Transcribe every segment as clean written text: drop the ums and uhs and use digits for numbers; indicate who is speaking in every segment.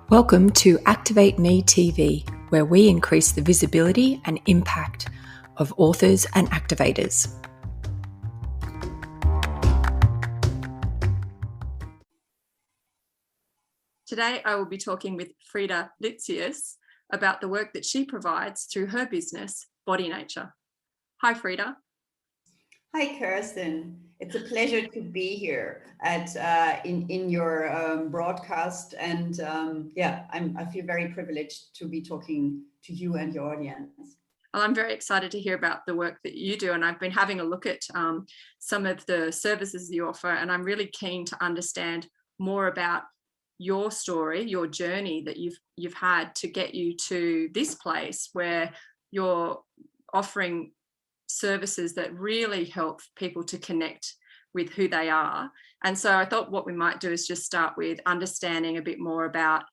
Speaker 1: Welcome to Activate Me TV, where we increase the visibility and impact of authors and activators.
Speaker 2: Today, I will be talking with Frida Lezius about the work that she provides through her business, Body Nature. Hi, Frida.
Speaker 3: Hi, Kirsten. It's a pleasure to be here in your broadcast, and I feel very privileged to be talking to you and your audience.
Speaker 2: Well, I'm very excited to hear about the work that you do, and I've been having a look at some of the services you offer, and I'm really keen to understand more about your story, your journey that you've had to get you to this place where you're offering services that really help people to connect with who they are. And so I thought what we might do is just start with understanding a bit more about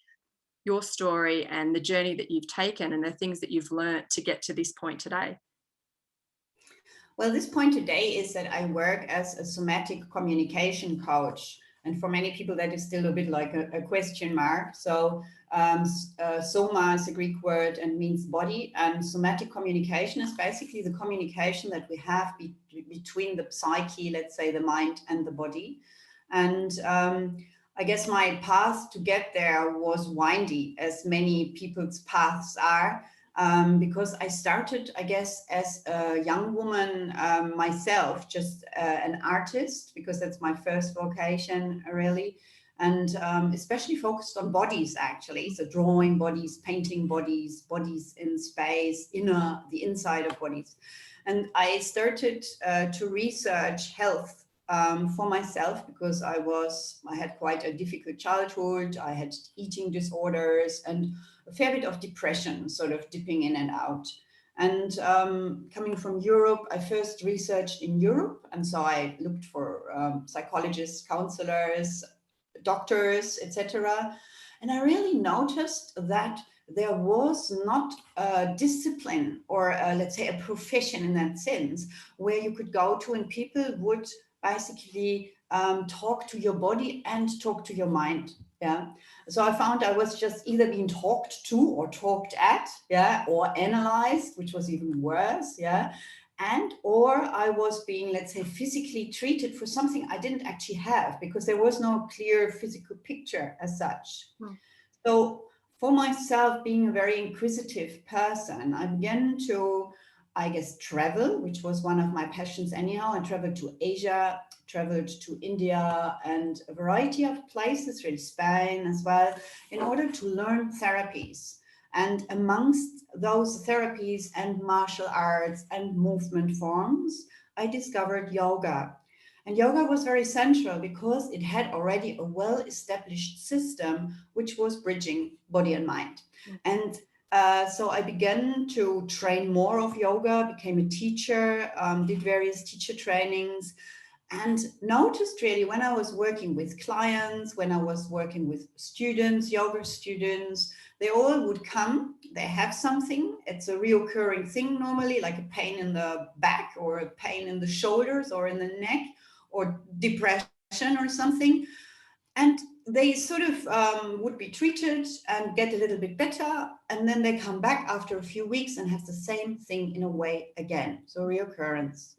Speaker 2: your story and the journey that you've taken and the things that you've learned to get to this point today.
Speaker 3: Well, this point today is that I work as a somatic communication coach. And for many people, that is still a bit like a question mark. So soma is a Greek word and means body. And somatic communication is basically the communication that we have between the psyche, let's say the mind and the body. And I guess my path to get there was windy, as many people's paths are. Because I started, I guess, as a young woman myself, just an artist, because that's my first vocation, really, and especially focused on bodies, actually. So drawing bodies, painting bodies, bodies in space, the inside of bodies. And I started to research health for myself, because I had quite a difficult childhood. I had eating disorders and a fair bit of depression, sort of dipping in and out. And coming from Europe, I first researched in Europe. And so I looked for psychologists, counselors, doctors, etc. And I really noticed that there was not a discipline or let's say a profession in that sense where you could go to and people would basically talk to your body and talk to your mind. Yeah. So I found I was just either being talked to or talked at, yeah, or analyzed, which was even worse, yeah, or I was being, let's say, physically treated for something I didn't actually have, because there was no clear physical picture as such. So for myself, being a very inquisitive person, I began to, I guess, travel, which was one of my passions anyhow. I traveled to Asia, traveled to India and a variety of places, really Spain as well, in order to learn therapies. And amongst those therapies and martial arts and movement forms, I discovered yoga. And yoga was very central because it had already a well-established system which was bridging body and mind. And so I began to train more of yoga, became a teacher, did various teacher trainings, and noticed really when I was working with clients, when I was working with students, yoga students, they all would come, they have something, it's a reoccurring thing normally, like a pain in the back or a pain in the shoulders or in the neck or depression or something. And they sort of would be treated and get a little bit better. And then they come back after a few weeks and have the same thing in a way again. So reoccurrence.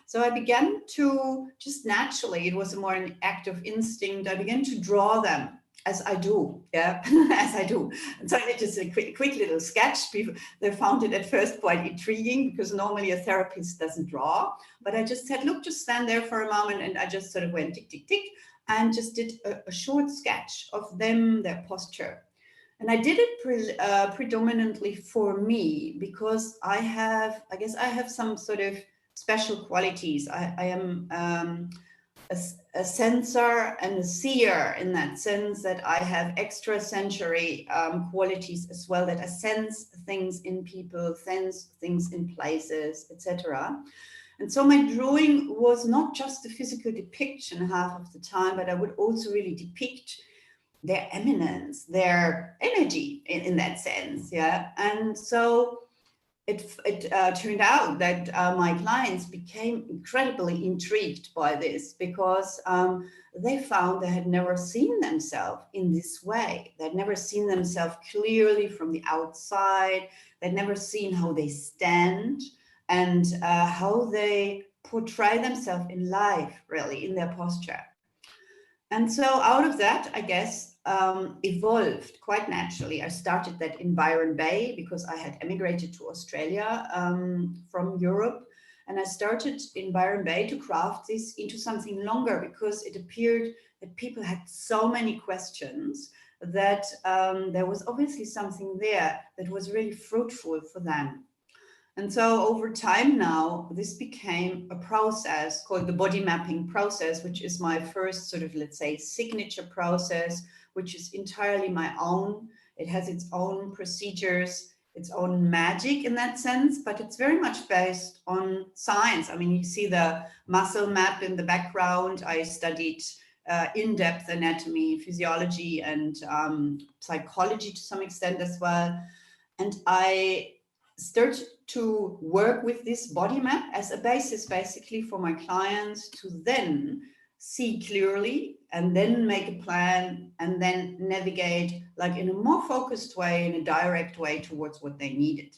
Speaker 3: So I began to just naturally, it was more an act of instinct. I began to draw them as I do, yeah, as I do. And so I did just a quick little sketch. People, they found it at first quite intriguing because normally a therapist doesn't draw. But I just said, look, just stand there for a moment. And I just sort of went tick, tick, tick, and just did a short sketch of them, their posture. And I did it predominantly for me because I guess I have some sort of special qualities. I am a sensor and a seer in that sense that I have extrasensory qualities as well, that I sense things in people, sense things in places, etc. And so my drawing was not just a physical depiction half of the time, but I would also really depict their eminence, their energy in that sense, yeah. And so it turned out that my clients became incredibly intrigued by this, because they found they had never seen themselves in this way. They'd never seen themselves clearly from the outside. They'd never seen how they stand and how they portray themselves in life, really, in their posture. And so out of that, I guess, evolved quite naturally. I started that in Byron Bay because I had emigrated to Australia from Europe. And I started in Byron Bay to craft this into something longer, because it appeared that people had so many questions that there was obviously something there that was really fruitful for them. And so over time now, this became a process called the body mapping process, which is my first sort of, let's say, signature process, which is entirely my own. It has its own procedures, its own magic in that sense, but it's very much based on science. I mean, you see the muscle map in the background. I studied in-depth anatomy, physiology, and psychology to some extent as well. And I start to work with this body map as a basis basically for my clients to then see clearly and then make a plan and then navigate like in a more focused way, in a direct way towards what they needed.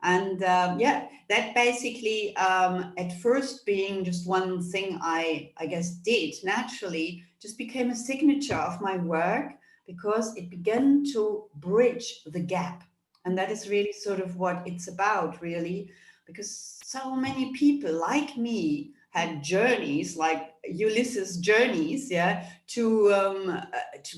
Speaker 3: And yeah, that basically at first being just one thing I guess did naturally just became a signature of my work, because it began to bridge the gap. And that is really sort of what it's about, really, because so many people like me had journeys, like Ulysses' journeys, yeah, to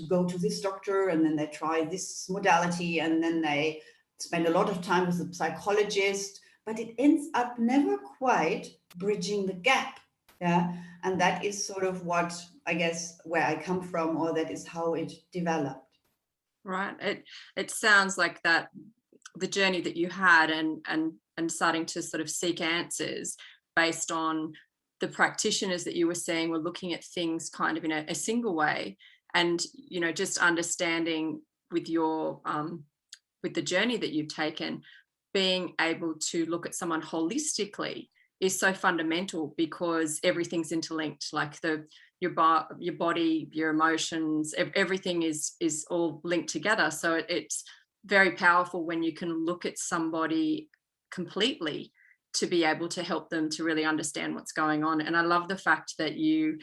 Speaker 3: go to this doctor, and then they try this modality, and then they spend a lot of time with the psychologist, but it ends up never quite bridging the gap, yeah. And that is sort of what, I guess, where I come from, or that is how it developed.
Speaker 2: Right. It sounds like that the journey that you had and starting to sort of seek answers based on the practitioners that you were seeing were looking at things kind of in a single way, and you know, just understanding with your with the journey that you've taken, being able to look at someone holistically is so fundamental, because everything's interlinked, like your body, your emotions, everything is all linked together. So it's very powerful when you can look at somebody completely to be able to help them to really understand what's going on. And I love the fact that you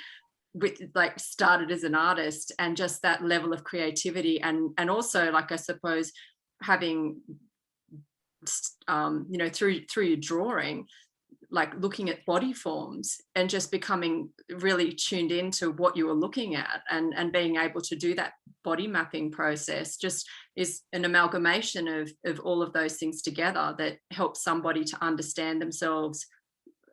Speaker 2: started as an artist, and just that level of creativity, and also, like, I suppose having you know, through your drawing, like looking at body forms and just becoming really tuned into what you were looking at, and being able to do that body mapping process just is an amalgamation of all of those things together that helps somebody to understand themselves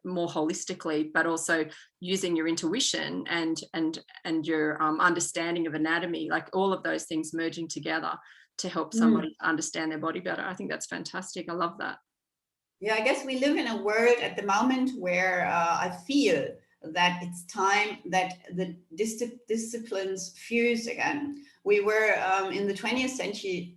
Speaker 2: more holistically, but also using your intuition and your understanding of anatomy, like all of those things merging together to help somebody understand their body better. I think that's fantastic. I love that.
Speaker 3: Yeah, I guess we live in a world at the moment where I feel that it's time that the disciplines fuse again. We were in the 20th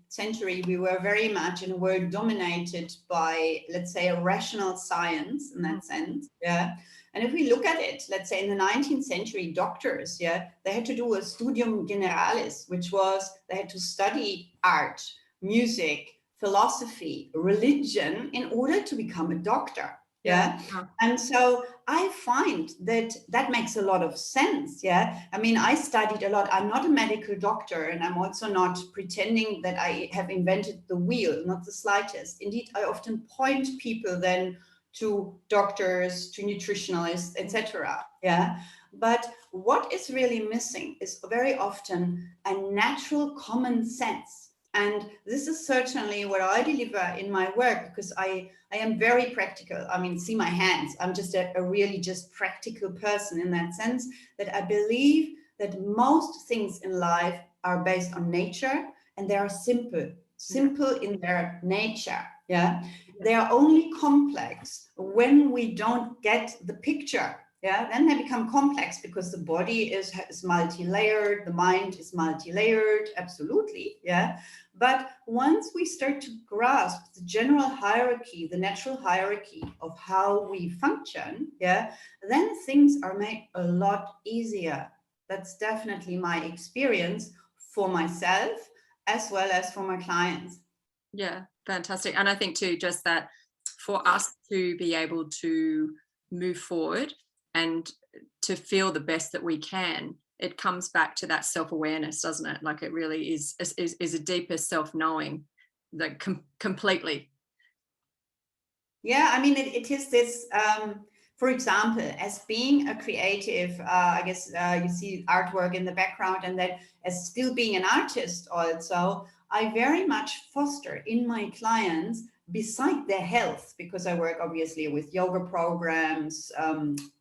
Speaker 3: century, we were very much in a world dominated by, let's say, a rational science in that sense. Yeah. And if we look at it, let's say in the 19th century, doctors, yeah, they had to do a studium generalis, which was they had to study art, music, philosophy, religion in order to become a doctor. Yeah. And so I find that that makes a lot of sense. Yeah. I mean, I studied a lot. I'm not a medical doctor, and I'm also not pretending that I have invented the wheel, not the slightest. Indeed, I often point people then to doctors, to nutritionalists, etc. Yeah. But what is really missing is very often a natural common sense. And this is certainly what I deliver in my work, because I am very practical. I mean, see my hands. I'm just a really just practical person in that sense, that I believe that most things in life are based on nature, and they are simple in their nature. Yeah. They are only complex when we don't get the picture. yeah, then they become complex because the body is multi-layered, the mind is multi-layered, absolutely, yeah. But once we start to grasp the general hierarchy, the natural hierarchy of how we function, yeah, then things are made a lot easier. That's definitely my experience for myself as well as for my clients.
Speaker 2: Yeah, fantastic. And I think too, just that for us to be able to move forward and to feel the best that we can, it comes back to that self-awareness, doesn't it? Like it really is a deeper self-knowing, like completely.
Speaker 3: Yeah, I mean, it is this, for example, as being a creative, I guess you see artwork in the background, and that as still being an artist also, I very much foster in my clients, beside their health, because I work obviously with yoga programs,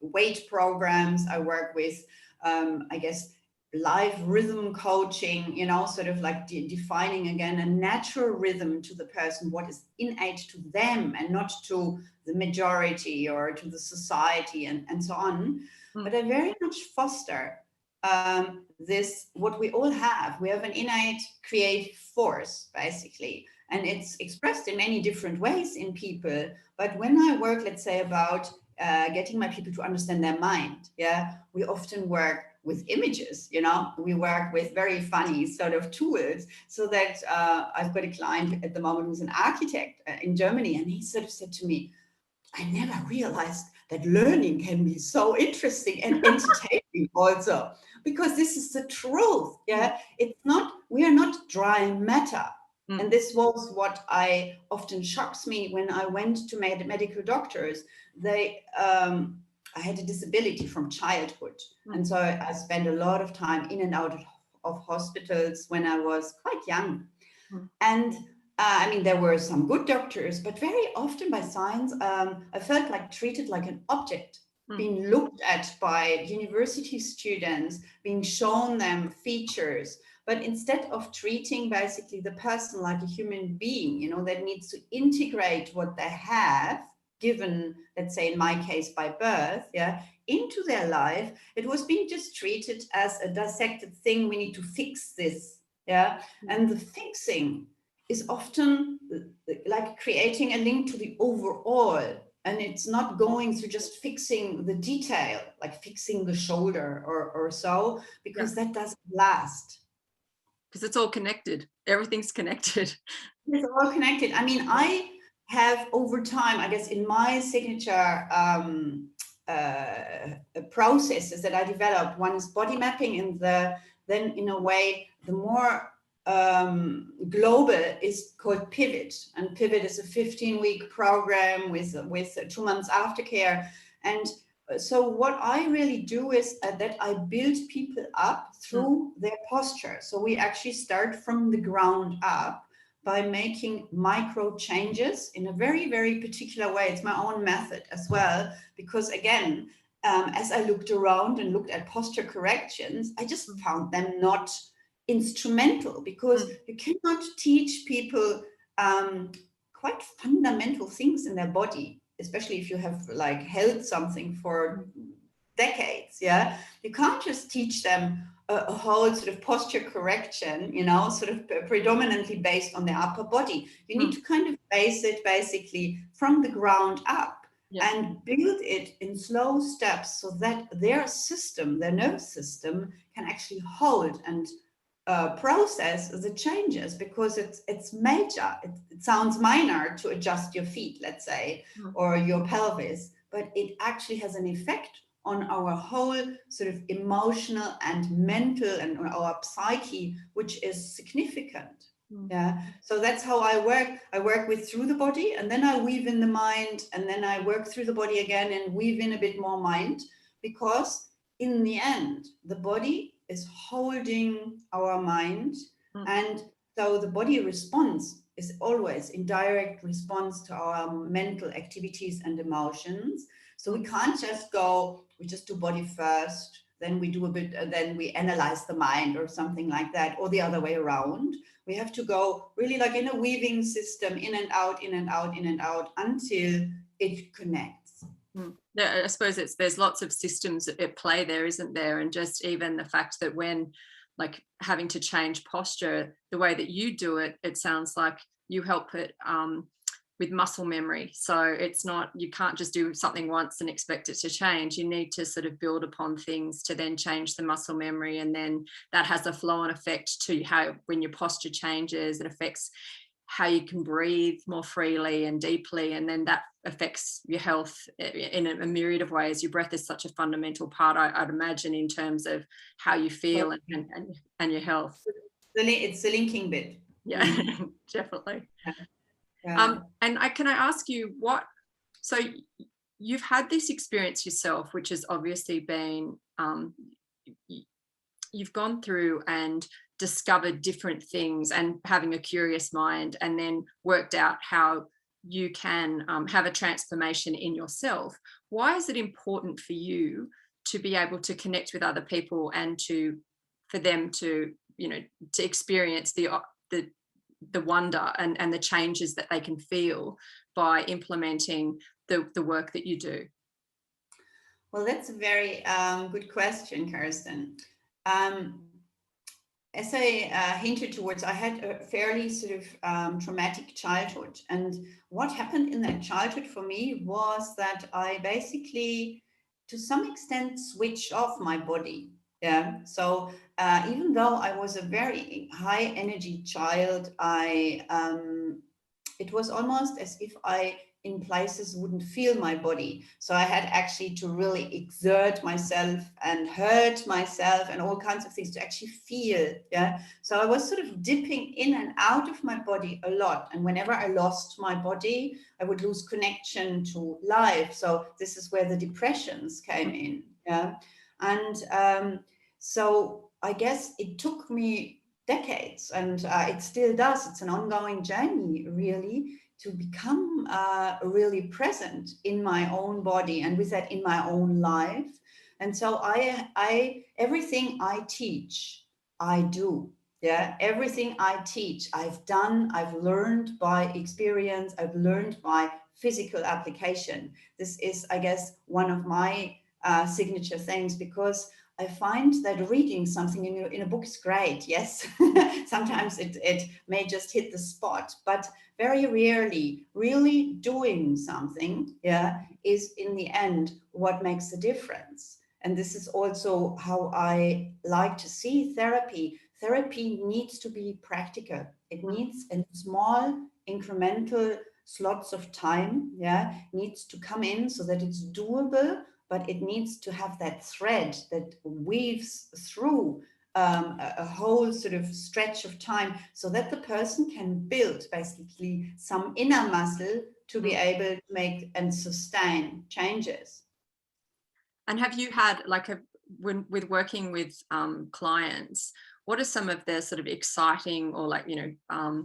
Speaker 3: weight programs, I work with, I guess, live rhythm coaching, you know, sort of like defining again a natural rhythm to the person, what is innate to them and not to the majority or to the society and so on. But I very much foster this, what we all have. We have an innate creative force, basically, and it's expressed in many different ways in people. But when I work, let's say, about getting my people to understand their mind, yeah, we often work with images, you know, we work with very funny sort of tools, so that I've got a client at the moment who's an architect in Germany, and he sort of said to me, I never realized that learning can be so interesting and entertaining also, because this is the truth. Yeah, it's not, we are not dry matter. And this was what I often shocks me when I went to medical doctors. They I had a disability from childhood, and so I spent a lot of time in and out of hospitals when I was quite young. And I mean, there were some good doctors, but very often by science, I felt like treated like an object, being looked at by university students, being shown them features. But instead of treating basically the person like a human being, you know, that needs to integrate what they have, given, let's say in my case, by birth, yeah, into their life, it was being just treated as a dissected thing. We need to fix this, yeah. And the fixing is often like creating a link to the overall, and it's not going through just fixing the detail, like fixing the shoulder or so, because that doesn't last.
Speaker 2: Because it's all connected. Everything's connected.
Speaker 3: It's all connected. I mean, I have over time, I guess, in my signature processes that I developed, one is body mapping, and then in a way, the more global is called Pivot, and Pivot is a 15-week program with 2 months aftercare. And so what I really do is that I build people up through their posture. So we actually start from the ground up by making micro changes in a very, very particular way. It's my own method as well, because again, as I looked around and looked at posture corrections, I just found them not instrumental, because you cannot teach people quite fundamental things in their body, especially if you have like held something for decades. Yeah, you can't just teach them a whole sort of posture correction, you know, sort of predominantly based on the upper body. You need to kind of base it basically from the ground up and build it in slow steps, so that their system, their nervous system, can actually hold and process the changes, because it's major. It sounds minor to adjust your feet, let's say, or your pelvis, but it actually has an effect on our whole sort of emotional and mental and our psyche, which is significant. Yeah, so that's how I work. I work with through the body, and then I weave in the mind, and then I work through the body again and weave in a bit more mind, because in the end, the body is holding our mind. And so the body response is always in direct response to our mental activities and emotions. So we can't just go, we just do body first, then we do a bit, then we analyze the mind or something like that, or the other way around. We have to go really like in a weaving system, in and out, in and out, in and out, until it connects.
Speaker 2: Yeah, I suppose there's lots of systems at play there, isn't there? And just even the fact that when like having to change posture, the way that you do it, it sounds like you help it with muscle memory. So it's not, you can't just do something once and expect it to change. You need to sort of build upon things to then change the muscle memory, and then that has a flow-on effect to how, when your posture changes, it affects how you can breathe more freely and deeply, and then that affects your health in a myriad of ways. Your breath is such a fundamental part, I'd imagine, in terms of how you feel and your health.
Speaker 3: It's the linking bit.
Speaker 2: Yeah, definitely.
Speaker 3: Yeah.
Speaker 2: And can I ask you what, so you've had this experience yourself, which has obviously been, you've gone through and discovered different things and having a curious mind, and then worked out how you can have a transformation in yourself. Why is it important for you to be able to connect with other people and for them to, you know, to experience the wonder and the changes that they can feel by implementing the work that you do?
Speaker 3: Well, that's a very good question, Kirsten. As I hinted towards, I had a fairly sort of traumatic childhood. And what happened in that childhood for me was that I basically, to some extent, switched off my body. Yeah. So even though I was a very high energy child, it was almost as if I in places wouldn't feel my body. So I had actually to really exert myself and hurt myself and all kinds of things to actually feel. Yeah. So I was sort of dipping in and out of my body a lot. And whenever I lost my body, I would lose connection to life. So this is where the depressions came in. Yeah. And so I guess it took me decades, and it still does. It's an ongoing journey, really, to become really present in my own body, and with that in my own life. And so I everything I teach, I do. Yeah, everything I teach, I've done, I've learned by experience, I've learned by physical application. This is, I guess, one of my signature things, because I find that reading something in a book is great. Yes, sometimes it may just hit the spot, but very rarely really doing something, yeah, is in the end what makes the difference. And this is also how I like to see therapy. Therapy needs to be practical. It needs in small incremental slots of time, yeah, needs to come in so that it's doable, but it needs to have that thread that weaves through a whole sort of stretch of time, so that the person can build basically some inner muscle to be able to make and sustain changes.
Speaker 2: And have you had, like, with working with clients, what are some of the sort of exciting or, like, you know,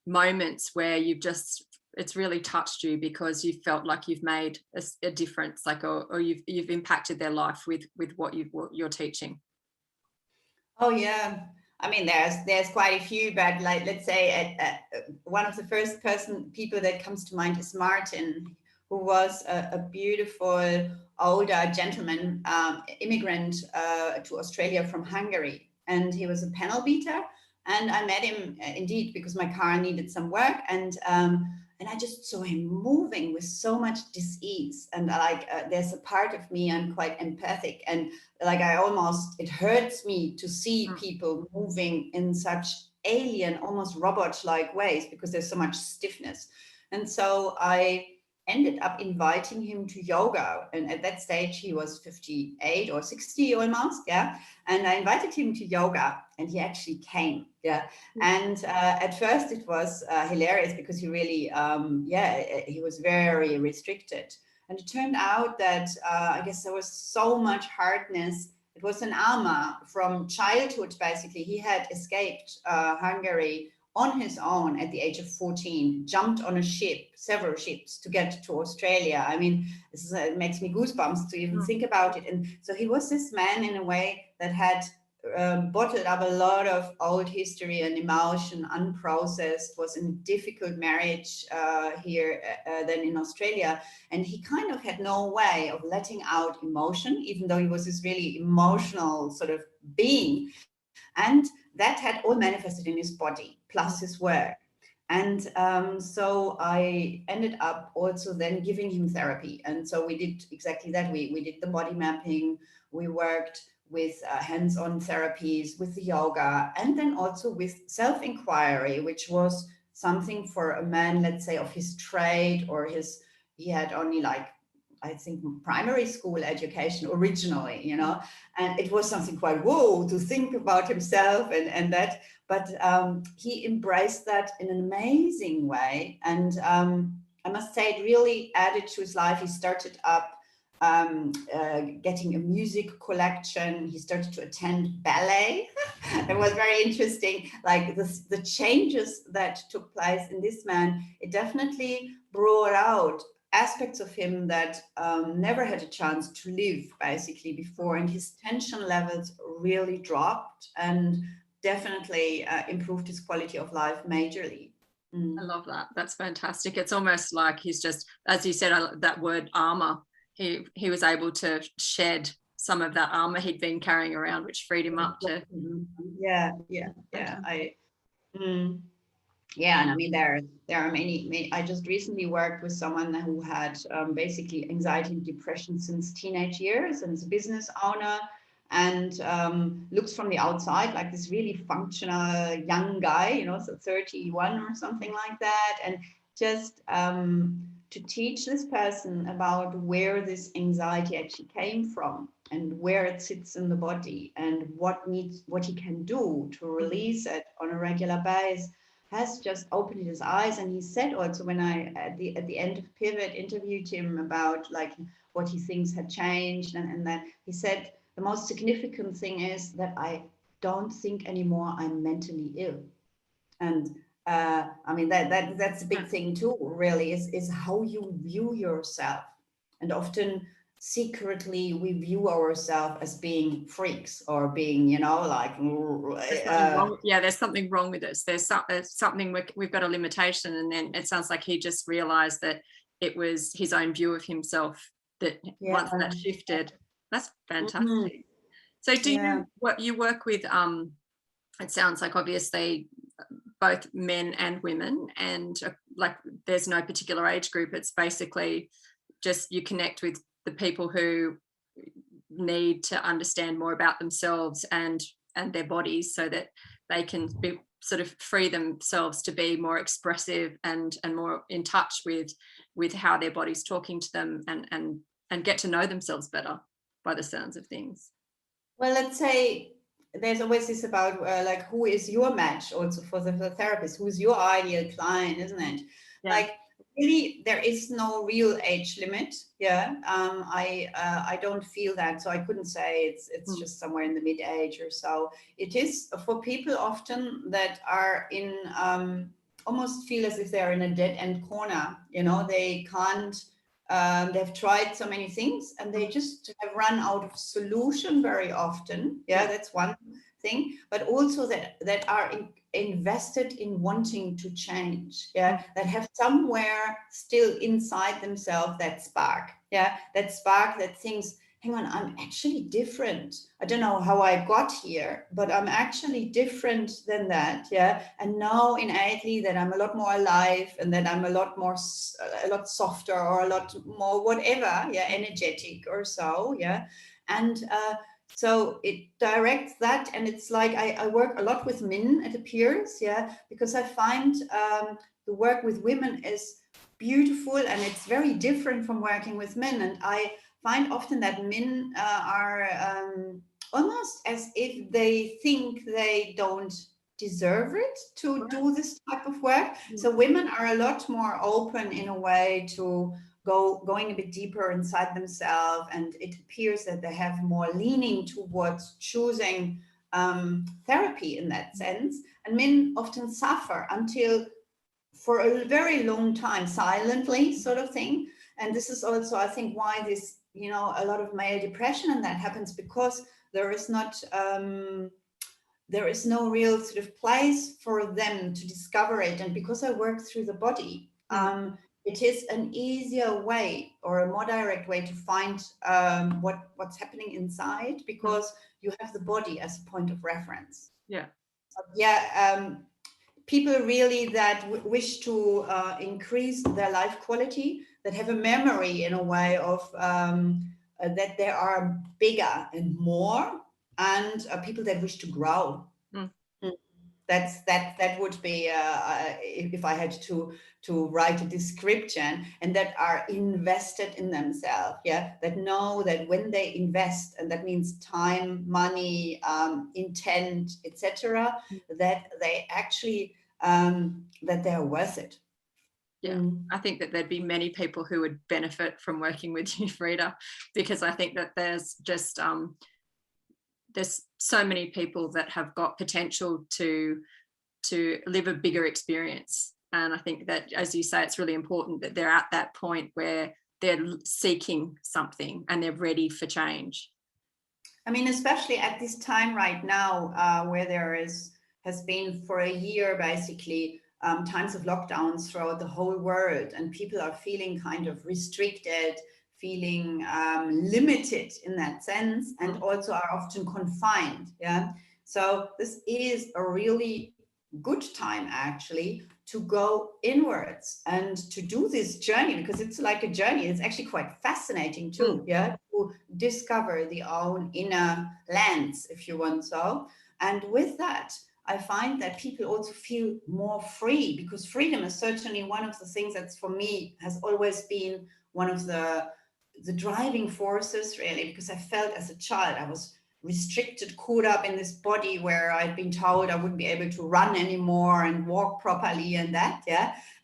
Speaker 2: moments where you've just, it's really touched you because you felt like you've made a difference, like, or you've impacted their life with what you're teaching?
Speaker 3: Oh yeah, I mean there's quite a few, but like, let's say one of the first people that comes to mind is Martin, who was a beautiful older gentleman, immigrant to Australia from Hungary, and he was a panel beater. And I met him indeed because my car needed some work, and I just saw him moving with so much dis-ease. And there's a part of me, I'm quite empathic, and like it hurts me to see people moving in such alien, almost robot-like ways, because there's so much stiffness. And so I ended up inviting him to yoga. And at that stage, he was 58 or 60 almost, yeah. And I invited him to yoga, and he actually came, yeah. And at first it was hilarious, because he really, he was very restricted. And it turned out that I guess there was so much hardness. It was an Alma from childhood, basically. He had escaped Hungary on his own at the age of 14, jumped on a ship, several ships, to get to Australia. I mean, it makes me goosebumps to even think about it. And so he was this man in a way that had bottled up a lot of old history and emotion, unprocessed, was in difficult marriage here then in Australia. And he kind of had no way of letting out emotion, even though he was this really emotional sort of being. And that had all manifested in his body, plus his work. And so I ended up also then giving him therapy. And so we did exactly that. We did the body mapping, we worked with hands-on therapies, with the yoga, and then also with self-inquiry, which was something for a man, let's say, of his trade, or he had only like, I think, primary school education originally, you know, and it was something quite whoa to think about himself and that, but he embraced that in an amazing way. And I must say it really added to his life. He started up getting a music collection. He started to attend ballet. It was very interesting, like the changes that took place in this man. It definitely brought out aspects of him that never had a chance to live basically before, and his tension levels really dropped and definitely improved his quality of life majorly.
Speaker 2: I love that. That's fantastic. It's almost like he's just, as you said, that word armor, he was able to shed some of that armor he'd been carrying around, which freed him up to.
Speaker 3: Yeah. Yeah, and I mean there are many. I just recently worked with someone who had basically anxiety and depression since teenage years, and is a business owner, and looks from the outside like this really functional young guy, you know, so 31 or something like that, and just to teach this person about where this anxiety actually came from and where it sits in the body and what he can do to release it on a regular basis, has just opened his eyes. And he said also, when I at the end of Pivot interviewed him about like what he thinks had changed, and that he said the most significant thing is that I don't think anymore I'm mentally ill. And I mean that's a big thing too, really, is how you view yourself. And often secretly we view ourselves as being freaks or being, you know, like
Speaker 2: there's something wrong with us. There's something we've got a limitation. And then it sounds like he just realized that it was his own view of himself that once that shifted. That's fantastic. So do you work with it sounds like obviously both men and women, and like there's no particular age group. It's basically just you connect with the people who need to understand more about themselves and their bodies, so that they can be sort of free themselves to be more expressive and more in touch with how their body's talking to them, and get to know themselves better by the sounds of things.
Speaker 3: Well, let's say there's always this about like who is your match also for the therapist, who's your ideal client, isn't it? Yeah. Like really there is no real age limit. I don't feel that, so I couldn't say it's just somewhere in the mid-age or so. It is for people often that are in almost feel as if they're in a dead-end corner, you know, they can't they've tried so many things and they just have run out of solution very often. That's one thing, but also that are invested in wanting to change, that have somewhere still inside themselves that spark, that thinks, hang on, I'm actually different. I don't know how I got here, but I'm actually different than that. And now innately that I'm a lot more alive, and that I'm a lot softer, or a lot more whatever, energetic or so. And so it directs that. And it's like I work a lot with men, it appears, because I find the work with women is beautiful, and it's very different from working with men. And I find often that men are almost as if they think they don't deserve it to do this type of work. So women are a lot more open in a way to going a bit deeper inside themselves, and it appears that they have more leaning towards choosing therapy in that sense. And men often suffer until for a very long time silently, sort of thing. And this is also, I think, why this you know, a lot of male depression, and that happens because there is no real sort of place for them to discover it. And because I work through the body, it is an easier way or a more direct way to find what's happening inside, because you have the body as a point of reference. People really that wish to increase their life quality, that have a memory in a way of that they are bigger and more, and people that wish to grow. That would be if I had to write a description, and that are invested in themselves, that know that when they invest, and that means time, money, intent, etc., that they actually that they are worth it.
Speaker 2: I think that there'd be many people who would benefit from working with you, Frida, because I think that there's just there's so many people that have got potential to live a bigger experience. And I think that, as you say, it's really important that they're at that point where they're seeking something and they're ready for change.
Speaker 3: I mean, especially at this time right now, where there has been for a year, basically, times of lockdowns throughout the whole world, and people are feeling kind of restricted, feeling limited in that sense, and also are often confined. So this is a really good time actually to go inwards and to do this journey, because it's like a journey. It's actually quite fascinating too, to discover the own inner lands, if you want so. And with that, I find that people also feel more free, because freedom is certainly one of the things that for me has always been one of the driving forces, really, because I felt as a child I was restricted, caught up in this body where I'd been told I wouldn't be able to run anymore and walk properly and that,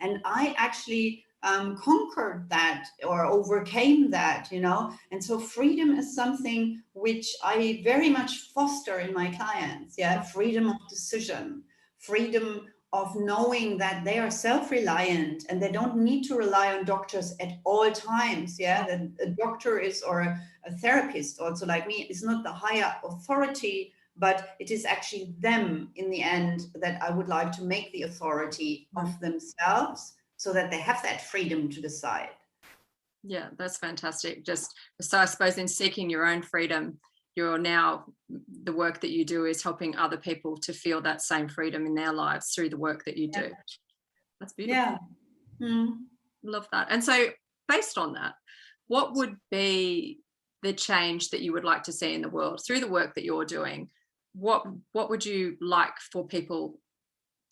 Speaker 3: and I actually conquered that or overcame that, you know. And so freedom is something which I very much foster in my clients, freedom of decision, freedom of knowing that they are self-reliant and they don't need to rely on doctors at all times. That a doctor is, or a therapist also like me, is not the higher authority, but it is actually them in the end that I would like to make the authority of themselves, so that they have that freedom to decide.
Speaker 2: Yeah, that's fantastic. Just so I suppose in seeking your own freedom, you're now, the work that you do is helping other people to feel that same freedom in their lives through the work that you do. That's beautiful. Love that. And so based on that, what would be the change that you would like to see in the world through the work that you're doing? What would you like for people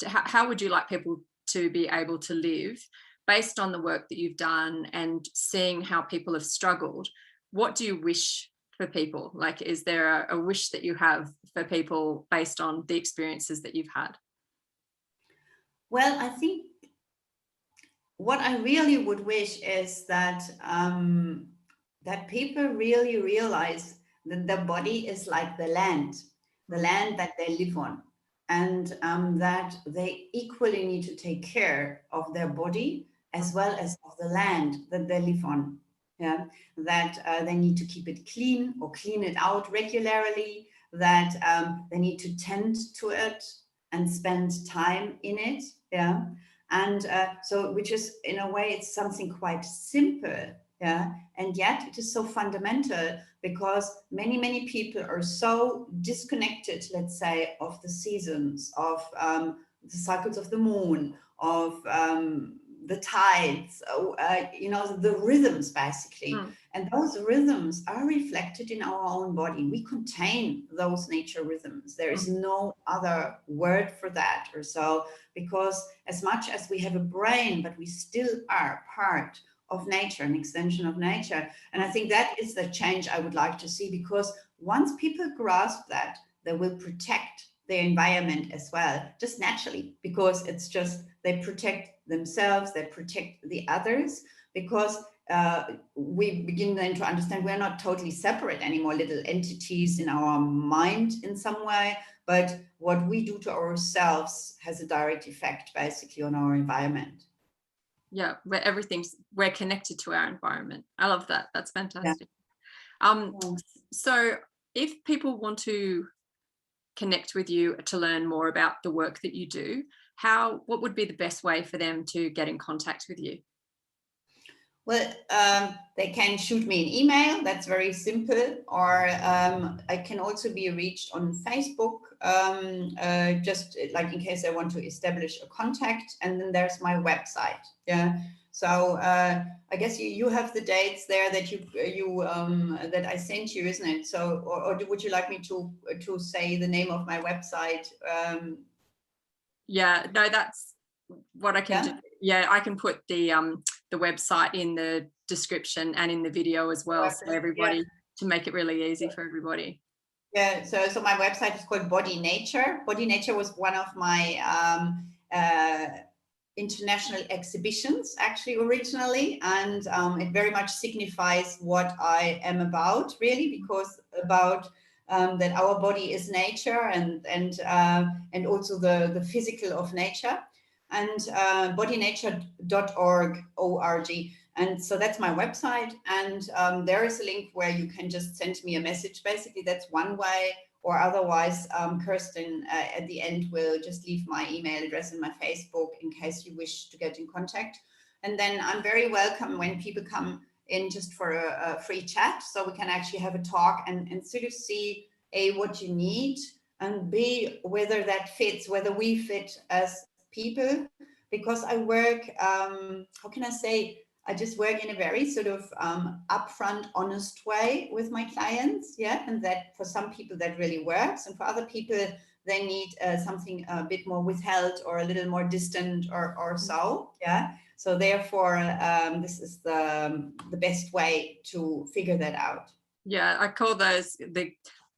Speaker 2: to, how would you like people to be able to live based on the work that you've done and seeing how people have struggled? What do you wish for people? Like, is there a wish that you have for people based on the experiences that you've had?
Speaker 3: Well, I think what I really would wish is that that people really realize that the body is like the land that they live on, and that they equally need to take care of their body as well as of the land that they live on. That they need to keep it clean or clean it out regularly, that they need to tend to it and spend time in it. And so, which is in a way, it's something quite simple, and yet it is so fundamental, because many people are so disconnected, let's say, of the seasons, of the cycles of the moon, of the tides, you know, the rhythms basically. And those rhythms are reflected in our own body. We contain those nature rhythms. There is no other word for that or so, because as much as we have a brain, but we still are part of nature, an extension of nature. And I think that is the change I would like to see, because once people grasp that, they will protect their environment as well, just naturally, because it's just, they protect themselves, they protect the others, because we begin then to understand we're not totally separate anymore, little entities in our mind in some way, but what we do to ourselves has a direct effect basically on our environment.
Speaker 2: Yeah, we're connected to our environment. I love that. That's fantastic. So if people want to connect with you to learn more about the work that you do, what would be the best way for them to get in contact with you?
Speaker 3: Well, they can shoot me an email. That's very simple. Or I can also be reached on Facebook, just like in case I want to establish a contact. And then there's my website. Yeah. So I guess you have the dates there that that I sent you, isn't it? So, or would you like me to say the name of my website?
Speaker 2: Yeah. No, that's what I can do. Yeah, I can put the website in the description and in the video as well, so everybody, to make it really easy for everybody. Yeah,
Speaker 3: so my website is called Body Nature. Body Nature was one of my international exhibitions actually originally, and it very much signifies what I am about, really, because about that our body is nature, and also the physical of nature. And bodynature.org. And so that's my website. And there is a link where you can just send me a message. Basically, that's one way. Or otherwise, Kirsten at the end will just leave my email address in my Facebook in case you wish to get in contact. And then I'm very welcome when people come in just for a free chat, so we can actually have a talk and sort of see A, what you need, and B, whether that fits, whether we fit as people. Because I work, how can I say, I just work in a very sort of upfront, honest way with my clients. Yeah. And that for some people that really works. And for other people, they need something a bit more withheld or a little more distant or so. Yeah. So therefore, this is the best way to figure that out.
Speaker 2: Yeah. I call those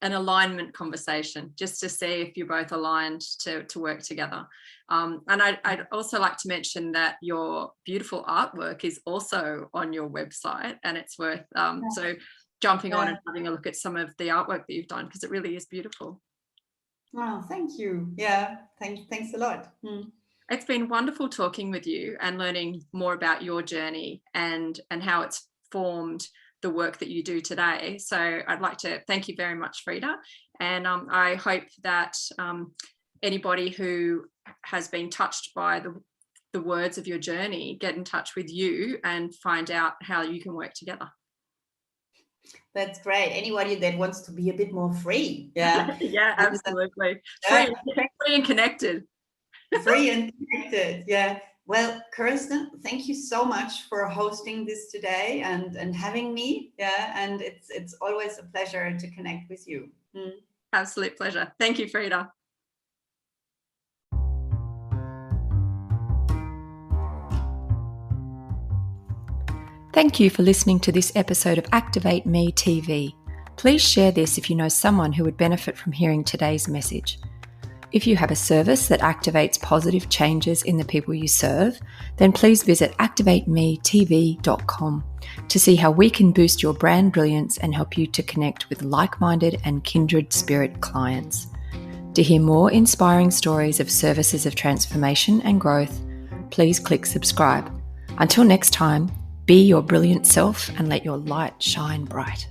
Speaker 2: an alignment conversation, just to see if you're both aligned to work together. And I'd also like to mention that your beautiful artwork is also on your website, and it's worth so jumping on and having a look at some of the artwork that you've done, because it really is beautiful.
Speaker 3: Oh, thank you. Yeah, thanks a lot.
Speaker 2: It's been wonderful talking with you and learning more about your journey and how it's formed the work that you do today. So I'd like to thank you very much, Frida. And I hope that anybody who has been touched by the words of your journey get in touch with you and find out how you can work together.
Speaker 3: That's great. Anybody that wants to be a bit more free. Yeah.
Speaker 2: Yeah, absolutely. Free and connected.
Speaker 3: Free and connected. Yeah. Well, Kirsten, thank you so much for hosting this today and having me. Yeah. And it's always a pleasure to connect with you.
Speaker 2: Absolute pleasure. Thank you, Frida.
Speaker 1: Thank you for listening to this episode of Activate Me TV. Please share this if you know someone who would benefit from hearing today's message. If you have a service that activates positive changes in the people you serve, then please visit activatemetv.com to see how we can boost your brand brilliance and help you to connect with like-minded and kindred spirit clients. To hear more inspiring stories of services of transformation and growth, please click subscribe. Until next time, be your brilliant self and let your light shine bright.